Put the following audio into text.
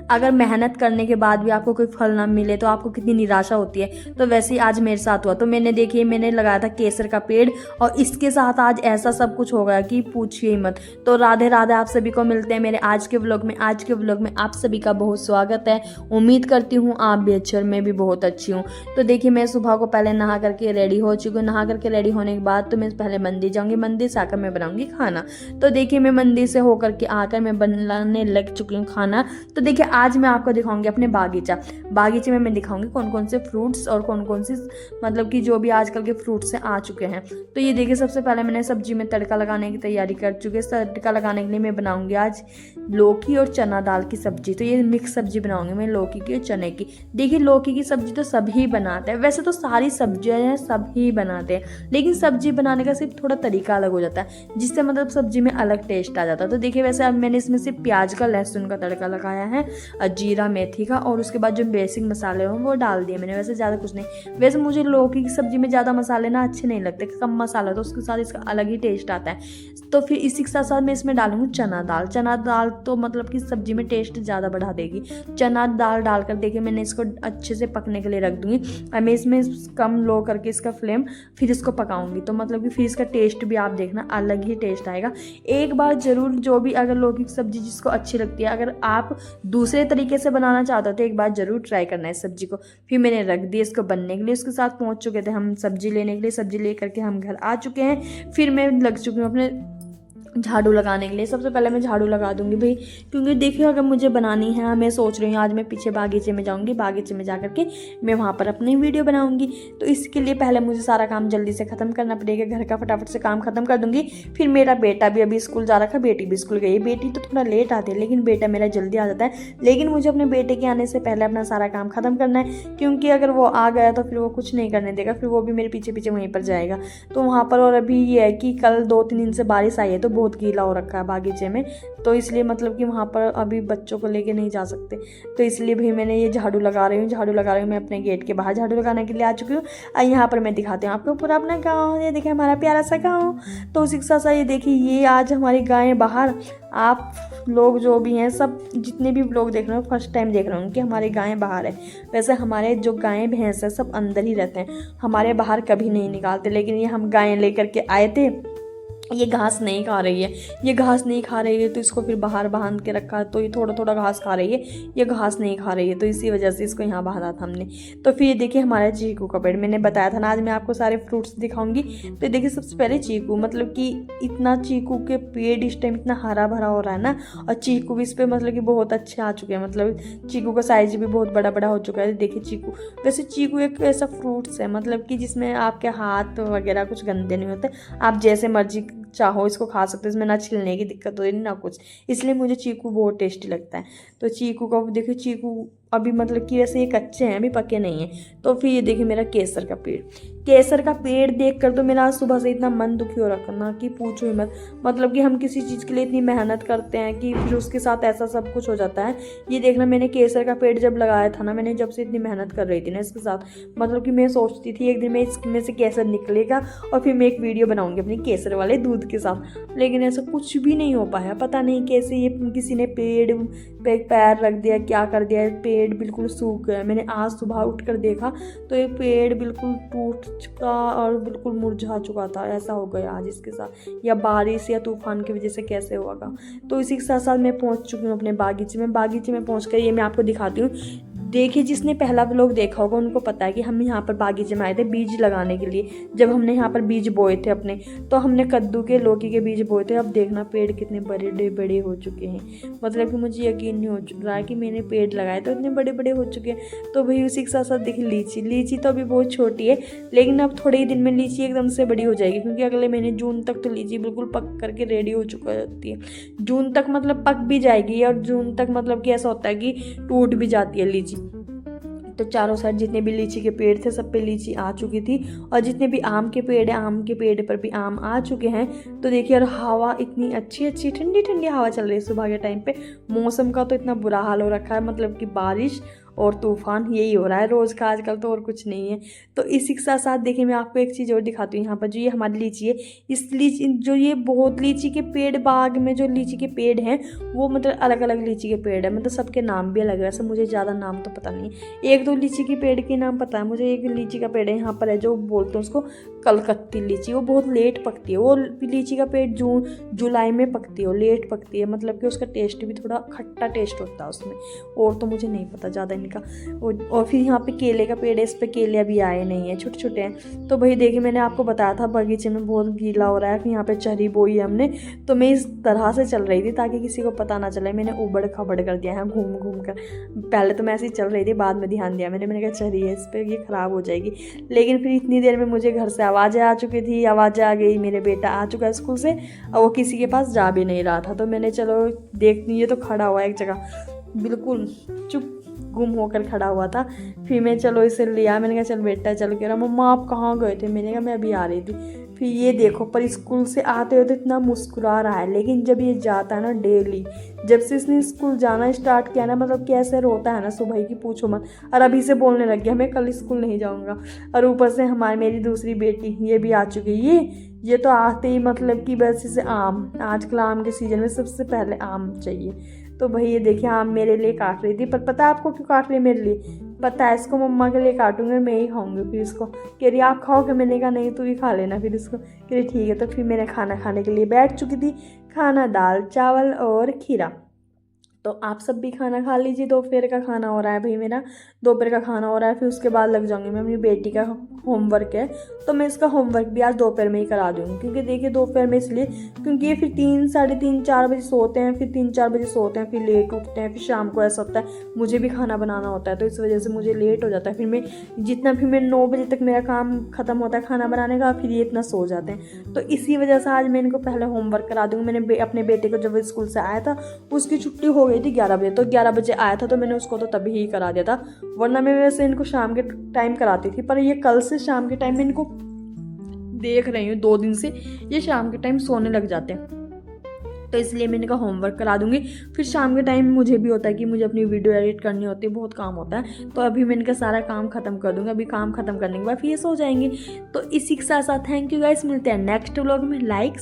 अगर मेहनत करने के बाद भी आपको कोई फल ना मिले तो आपको कितनी निराशा होती है। तो वैसे ही आज मेरे साथ हुआ। तो मैंने लगाया था केसर का पेड़ और इसके साथ आज ऐसा सब कुछ हो गया कि पूछिए ही मत। तो राधे राधे, आप सभी को मिलते हैं मेरे आज के व्लॉग में। आज के व्लॉग में आप सभी का बहुत स्वागत है। उम्मीद करती हूँ आप भी अच्छे और मैं भी बहुत अच्छी हूँ। तो देखिए, मैं सुबह को पहले नहा करके रेडी हो चुकी हूँ। नहा करके रेडी होने के बाद तो मैं पहले मंदिर जाऊँगी, मंदिर से आकर मैं बनाऊँगी खाना। तो देखिए, मैं मंदिर से होकर के आकर मैं बनाने लग चुकी हूँ खाना। तो देखिए, आज मैं आपको दिखाऊंगी अपने बागीचे में मैं दिखाऊंगी कौन कौन से फ्रूट्स और कौन कौन सी मतलब कि जो भी आजकल के फ्रूट्स से आ चुके हैं। तो ये देखिए, सबसे पहले मैंने सब्जी में तड़का लगाने की तैयारी कर चुकी है। तड़का लगाने के लिए मैं बनाऊंगी आज लौकी और चना दाल की सब्जी। तो ये मिक्स सब्जी बनाऊंगी मैं लौकी की और चने की। देखिए, लौकी की सब्जी तो सभी बनाते हैं, वैसे तो सारी सब्जियां हैं सभी बनाते हैं, लेकिन सब्जी बनाने का सिर्फ थोड़ा तरीका अलग हो जाता है, जिससे मतलब सब्जी में अलग टेस्ट आ जाता है। तो देखिए, वैसे अब मैंने इसमें सिर्फ प्याज का, लहसुन का तड़का लगाया है, जीरा मेथी का, और उसके बाद जो बेसिक मसाले हों वो डाल दिए मैंने। वैसे ज़्यादा कुछ नहीं। वैसे मुझे लौकी की सब्जी में ज़्यादा मसाले ना अच्छे नहीं लगते, कम मसाला तो उसके साथ इसका अलग ही टेस्ट आता है। तो फिर इसी के साथ साथ मैं इसमें डालूंगी चना दाल। चना दाल तो मतलब कि सब्जी में टेस्ट ज़्यादा बढ़ा देगी। चना दाल डालकर देखिए मैंने इसको अच्छे से पकने के लिए रख दूंगी। और मैं इसमें कम लो करके इसका फ्लेम फिर इसको पकाऊंगी। तो मतलब कि फिर इसका टेस्ट भी आप देखना अलग ही टेस्ट आएगा। एक बार ज़रूर जो भी अगर लौकी की सब्जी जिसको अच्छी लगती है, अगर आप दूसरे तरीके से बनाना चाहते हो तो एक बार ज़रूर ट्राई करना है इस सब्जी को। फिर मैंने रख दिया इसको बनने के लिए। उसके साथ पहुंच चुके थे हम सब्जी लेने के लिए। सब्जी ले करके हम घर आ चुके हैं। फिर मैं लग चुकी हूँ अपने झाड़ू लगाने के लिए। सबसे पहले मैं झाड़ू लगा दूंगी भाई, क्योंकि देखिए अगर मुझे बनानी है, मैं सोच रही हूँ आज मैं पीछे बागीचे में जाऊंगी। बागीचे में जा करके मैं वहाँ पर अपनी वीडियो बनाऊंगी। तो इसके लिए पहले मुझे सारा काम जल्दी से ख़त्म करना पड़ेगा। घर का फटाफट से काम ख़त्म कर दूंगी। फिर मेरा बेटा भी अभी स्कूल जा रखा है, बेटी भी स्कूल गई। बेटी तो थोड़ा लेट आती है, लेकिन बेटा मेरा जल्दी आ जाता है। लेकिन मुझे अपने बेटे के आने से पहले अपना सारा काम ख़त्म करना है, क्योंकि अगर वो आ गया तो फिर वो कुछ नहीं करने देगा, फिर वो भी मेरे पीछे पीछे वहीं पर जाएगा। तो वहाँ पर, और अभी ये है कि कल 2-3 दिन से बारिश आई है तो बहुत गीला हो रखा है बागीचे में। तो इसलिए मतलब कि वहाँ पर अभी बच्चों को लेके नहीं जा सकते। तो इसलिए भाई मैंने ये झाड़ू लगा रही हूँ। मैं अपने गेट के बाहर झाड़ू लगाने के लिए आ चुकी हूँ। और यहाँ पर मैं दिखाती हूँ आपको पूरा अपना गाँव। ये देखिए हमारा प्यारा सा गाँव। तो उसी के साथ साथ ये देखिए, ये आज हमारी गायें बाहर। आप लोग जो भी हैं, सब जितने भी लोग देख रहे हो फर्स्ट टाइम देख रहे हो कि हमारी गायें बाहर है। वैसे हमारे जो गायें भैंस है सब अंदर ही रहते हैं, हमारे बाहर कभी नहीं निकालते। लेकिन ये हम गायें लेकर के आए थे। ये घास नहीं खा रही है, तो इसको फिर बाहर बांध के रखा। तो ये थोड़ा थोड़ा घास खा रही है, ये घास नहीं खा रही है, तो इसी वजह से इसको यहाँ बांधा था हमने। तो फिर ये देखिए हमारा चीकू का पेड़। मैंने बताया था ना आज मैं आपको सारे फ्रूट्स दिखाऊंगी। तो देखिए सबसे पहले चीकू, मतलब कि इतना चीकू के पेड़ इस टाइम इतना हरा भरा हो रहा है ना। और चीकू भी इस पर मतलब कि बहुत अच्छे आ चुके हैं, मतलब चीकू का साइज भी बहुत बड़ा बड़ा हो चुका है। देखिए चीकू, वैसे चीकू एक ऐसा फ्रूट्स है मतलब कि जिसमें आपके हाथ वगैरह कुछ गंदे नहीं होते, आप जैसे मर्जी चाहो इसको खा सकते हो। इसमें ना छिलने की दिक्कत होती ना कुछ, इसलिए मुझे चीकू बहुत टेस्टी लगता है। तो चीकू का देखिए, चीकू अभी मतलब कि वैसे ये कच्चे हैं, अभी पके नहीं हैं। तो फिर ये देखिए मेरा केसर का पेड़ देखकर तो मेरा सुबह से इतना मन दुखी हो रखा ना कि पूछो ही मत। मतलब कि हम किसी चीज़ के लिए इतनी मेहनत करते हैं कि फिर उसके साथ ऐसा सब कुछ हो जाता है। ये देखना, मैंने केसर का पेड़ जब लगाया था ना, मैंने जब से इतनी मेहनत कर रही थी ना इसके साथ, मतलब कि मैं सोचती थी एक दिन में इसमें से केसर निकलेगा और फिर मैं एक वीडियो बनाऊंगी अपनी केसर वाले दूध के साथ। लेकिन ऐसा कुछ भी नहीं हो पाया। पता नहीं कैसे ये किसी ने पेड़ पे पैर रख दिया, क्या कर दिया, पेड़ बिल्कुल सूख गया। मैंने आज सुबह उठकर देखा तो ये पेड़ बिल्कुल टूट चुका और बिल्कुल मुरझा चुका था। ऐसा हो गया आज इसके साथ, या बारिश या तूफान की वजह से कैसे होगा। तो इसी के साथ साथ मैं पहुंच चुकी हूँ अपने बागीचे में पहुंचकर ये मैं आपको दिखाती हूँ। देखिए, जिसने पहला व्लॉग देखा होगा उनको पता है कि हम यहाँ पर बागीचे में आए थे बीज लगाने के लिए। जब हमने यहाँ पर बीज बोए थे अपने, तो हमने कद्दू के, लौकी के बीज बोए थे। अब देखना पेड़ कितने बड़े बड़े हो चुके हैं। मतलब कि मुझे यकीन नहीं हो रहा है कि मैंने पेड़ लगाए तो इतने बड़े बड़े हो चुके हैं। तो भाई उसी के साथ साथ देखिए लीची तो अभी बहुत छोटी है, लेकिन अब थोड़े ही दिन में लीची एकदम से बड़ी हो जाएगी, क्योंकि अगले महीने जून तक तो लीची बिल्कुल पक करके रेडी हो चुका जाती है। जून तक मतलब पक भी जाएगी, और जून तक मतलब कि ऐसा होता है कि टूट भी जाती है लीची। तो चारों साइड जितने भी लीची के पेड़ थे सब पे लीची आ चुकी थी, और जितने भी आम के पेड़ है, आम के पेड़ पर भी आम आ चुके हैं। तो देखिए, और हवा इतनी अच्छी ठंडी ठंडी हवा चल रही है सुबह के टाइम पे। मौसम का तो इतना बुरा हाल हो रखा है, मतलब कि बारिश और तूफान, यही हो रहा है रोज़ का आजकल, तो और कुछ नहीं है। तो इसी के साथ साथ देखिए मैं आपको एक चीज़ और दिखाती हूँ। यहाँ पर जो ये हमारी लीची है, इस लीची जो ये बहुत लीची के पेड़, बाग में जो लीची के पेड़ हैं वो मतलब अलग अलग लीची के पेड़ है, मतलब सबके नाम भी अलग है। वैसे मुझे ज़्यादा नाम तो पता नहीं, एक दो लीची के पेड़ के नाम पता है मुझे। एक लीची का पेड़ है यहाँ पर है जो बोलते हैं उसको कलकत्ती लीची, वो बहुत लेट पकती है। वो लीची का पेड़ जून जुलाई में पकती है, वो लेट पकती है, मतलब कि उसका टेस्ट भी थोड़ा खट्टा टेस्ट होता है उसमें। और तो मुझे नहीं पता ज़्यादा इनका। और फिर यहाँ पे केले का पेड़ है, इस पे केले अभी आए नहीं है, छोटे छोटे हैं। तो भाई देखिए मैंने आपको बताया था बगीचे में बहुत गीला हो रहा है, फिर यहाँ पे चरी बोई है हमने, तो मैं इस तरह से चल रही थी ताकि किसी को पता ना चले। मैंने उबड़ खबड़ कर दिया है घूम घूम कर। पहले तो मैं ऐसे ही चल रही थी, बाद में ध्यान दिया मैंने कहा चरी है, इस पर ये ख़राब हो जाएगी। लेकिन फिर इतनी देर में मुझे घर से आवाज़ें आ चुकी थी, आवाज़ें आ गई, मेरे बेटा आ चुका है स्कूल से और वो किसी के पास जा भी नहीं रहा था। तो मैंने चलो देखती, ये तो खड़ा हुआ है एक जगह बिल्कुल चुप गुम होकर खड़ा हुआ था। फिर मैं चलो इसे लिया, मैंने कहा चल बेटा चलो। कह रहा मम्मा आप कहाँ गए थे? मैंने कहा मैं अभी आ रही थी। फिर ये देखो, पर स्कूल से आते हुए तो इतना मुस्कुरा रहा है, लेकिन जब ये जाता है ना डेली, जब से इसने स्कूल जाना स्टार्ट किया ना, मतलब कैसे रोता है ना सुबह की पूछो मत। और अभी से बोलने लग गया मैं कल स्कूल नहीं जाऊँगा। और ऊपर से हमारी मेरी दूसरी बेटी ये भी आ चुकी है। ये तो आते ही मतलब कि बस इसे आम, आजकल आम के सीज़न में सबसे पहले आम चाहिए। तो भाई ये देखिए आम मेरे लिए काट रही थी, पर पता है आपको क्यों काट रही है मेरे लिए? पता है, इसको मम्मा के लिए काटूंगी, मैं ही खाऊंगी। फिर इसको कह रही आप खाओगे? मैंने कहा नहीं तू ही खा लेना। फिर इसको कह रही ठीक है। तो फिर मैंने खाना खाने के लिए बैठ चुकी थी। खाना दाल चावल और खीरा। तो आप सब भी खाना खा लीजिए। दोपहर का खाना हो रहा है भाई मेरा, दोपहर का खाना हो रहा है। फिर उसके बाद लग जाऊंगी मैं, अपनी बेटी का होमवर्क है तो मैं इसका होमवर्क भी आज दोपहर में ही करा दूँगी। क्योंकि देखिए दोपहर में इसलिए क्योंकि ये फिर 3 साढ़े 3 4 बजे सोते हैं, फिर 3 4 बजे सोते हैं, फिर लेट उठते हैं। फिर शाम को ऐसा होता है मुझे भी खाना बनाना होता है, तो इस वजह से मुझे लेट हो जाता है। फिर मैं 9 बजे तक मेरा काम ख़त्म होता है खाना बनाने का, फिर ये इतना सो जाते हैं। तो इसी वजह से आज मैं इनको पहले होमवर्क करा दूँगी। मैंने अपने बेटे को जब स्कूल से आया था उसकी छुट्टी हो गई थी 11 बजे, तो 11 बजे आया था तो मैंने उसको तो तभी ही करा दिया था, वरना मैं वैसे इनको शाम के टाइम कराती थी। पर ये कल से शाम के टाइम में इनको देख रही हूँ 2 दिन से ये शाम के टाइम सोने लग जाते हैं, तो इसलिए मैंने कहा होमवर्क करा दूंगी। फिर शाम के टाइम मुझे भी होता है कि मुझे अपनी वीडियो एडिट करनी होती है, बहुत काम होता है। तो अभी मैंने कहा सारा काम खत्म कर दूंगा। अभी काम खत्म करने के बाद फिर ये सो जाएंगे। तो इसी के साथ साथ थैंक यू गाइस, मिलते हैं नेक्स्ट व्लॉग में। लाइक